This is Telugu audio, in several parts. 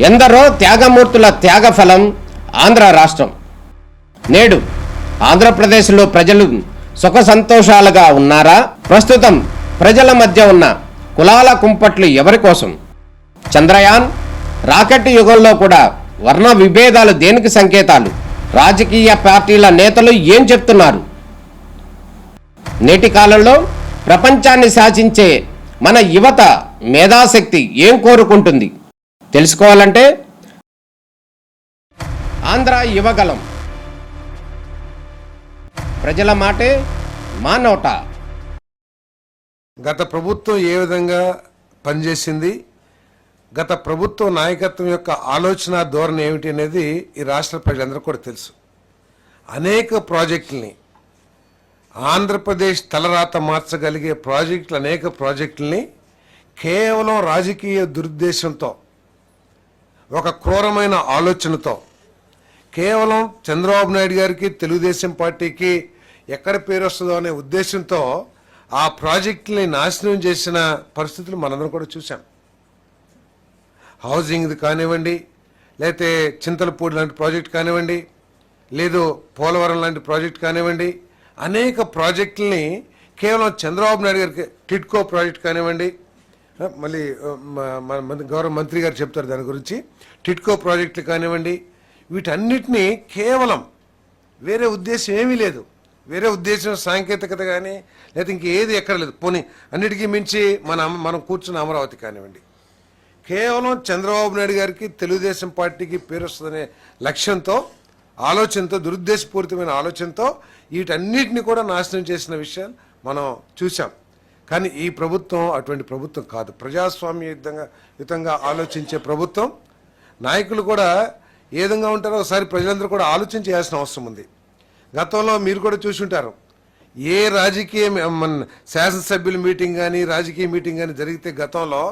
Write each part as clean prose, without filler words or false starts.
ఎందరో త్యాగమూర్తుల త్యాగఫలం ఆంధ్ర రాష్ట్రం. నేడు ఆంధ్రప్రదేశ్లో ప్రజలు సుఖ సంతోషాలుగా ఉన్నారా? ప్రస్తుతం ప్రజల మధ్య ఉన్న కులాల కుంపట్లు ఎవరి కోసం? చంద్రయాన్ రాకెట్ యుగంలో కూడా వర్ణ విభేదాలు దేనికి సంకేతాలు? రాజకీయ పార్టీల నేతలు ఏం చెప్తున్నారు? నేటి కాలంలో ప్రపంచాన్ని శాసించే మన యువత మేధాశక్తి ఏం కోరుకుంటుంది? తెలుసుకోవాలంటే ఆంధ్ర యువగలం. ప్రజల మాటే మా నోట. గత ప్రభుత్వం ఏ విధంగా పనిచేసింది, గత ప్రభుత్వ నాయకత్వం యొక్క ఆలోచన ధోరణి ఏమిటి అనేది ఈ రాష్ట్ర ప్రజలందరూ కూడా తెలుసు. అనేక ప్రాజెక్టుల్ని, ఆంధ్రప్రదేశ్ తలరాత మార్చగలిగే అనేక ప్రాజెక్టుల్ని కేవలం రాజకీయ దురుద్దేశంతో, ఒక క్రూరమైన ఆలోచనతో, కేవలం చంద్రబాబు నాయుడు గారికి, తెలుగుదేశం పార్టీకి ఎక్కడ పేరు వస్తుందో అనే ఉద్దేశంతో ఆ ప్రాజెక్టుని నాశనం చేసిన పరిస్థితులు మనందరం కూడా చూసాం. హౌసింగ్ది కానివ్వండి, లేకపోతే చింతలపూడి లాంటి ప్రాజెక్ట్ కానివ్వండి, లేదు పోలవరం లాంటి ప్రాజెక్ట్ కానివ్వండి, అనేక ప్రాజెక్టుల్ని కేవలం చంద్రబాబు నాయుడు గారికి, టిడ్కో ప్రాజెక్ట్ కానివ్వండి, మళ్ళీ గౌరవ మంత్రి గారు చెప్తారు దాని గురించి, టిడ్కో ప్రాజెక్టులు కానివ్వండి, వీటన్నిటినీ కేవలం వేరే ఉద్దేశం ఏమీ లేదు, వేరే ఉద్దేశం సాంకేతికత కానీ లేదా ఇంకేది ఎక్కడ లేదు. పోనీ అన్నిటికీ మించి మనం కూర్చున్న అమరావతి కానివ్వండి, కేవలం చంద్రబాబు నాయుడు గారికి, తెలుగుదేశం పార్టీకి పేరు వస్తుందనే లక్ష్యంతో, ఆలోచనతో, దురుద్దేశపూరితమైన ఆలోచనతో వీటన్నిటిని కూడా నాశనం చేసిన విషయాలు మనం చూసాం. కానీ ఈ ప్రభుత్వం అటువంటి ప్రభుత్వం కాదు. ప్రజాస్వామ్యయుతంగా ఆలోచించే ప్రభుత్వం. నాయకులు కూడా ఏ విధంగా ఉంటారో ఒకసారి ప్రజలందరూ కూడా ఆలోచన చేయాల్సిన అవసరం ఉంది. గతంలో మీరు కూడా చూసి ఉంటారు, ఏ రాజకీయ శాసనసభ్యుల మీటింగ్ కానీ, రాజకీయ మీటింగ్ కానీ జరిగితే గతంలో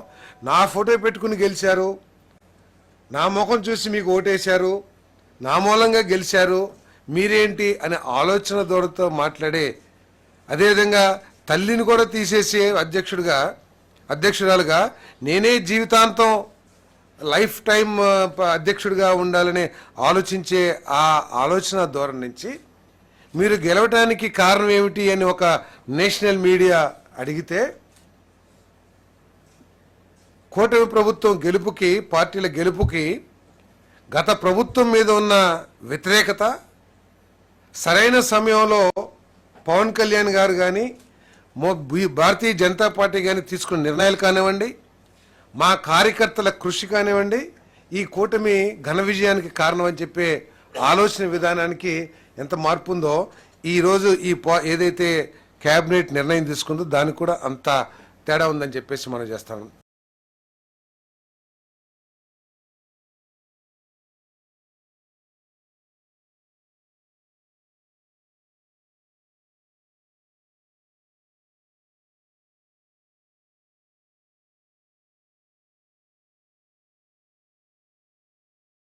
నా ఫోటో పెట్టుకుని గెలిచారు, నా ముఖం చూసి మీకు ఓటేశారు, నా మూలంగా గెలిచారు, మీరేంటి అనే ఆలోచన దూరంతో మాట్లాడే, అదేవిధంగా తల్లిని కూడా తీసేసే అధ్యక్షురాలుగా నేనే జీవితాంతం లైఫ్ టైం అధ్యక్షుడిగా ఉండాలని ఆలోచించే ఆ ఆలోచన ధోరణి నుంచి మీరు గెలవటానికి కారణం ఏమిటి అని ఒక నేషనల్ మీడియా అడిగితే, కూటమి ప్రభుత్వం గెలుపుకి, పార్టీల గెలుపుకి గత ప్రభుత్వం మీద ఉన్న వ్యతిరేకత, సరైన సమయంలో పవన్ కళ్యాణ్ గారు కానీ, భారతీయ జనతా పార్టీ కానీ తీసుకున్న నిర్ణయాలు కానివ్వండి, మా కార్యకర్తల కృషి కానివ్వండి, ఈ కూటమి ఘన విజయానికి కారణం అని చెప్పే ఆలోచన విధానానికి ఎంత మార్పు ఉందో, ఈరోజు ఏదైతే కేబినెట్ నిర్ణయం తీసుకుందో దానికి కూడా అంత తేడా ఉందని చెప్పేసి మనం చేస్తాం.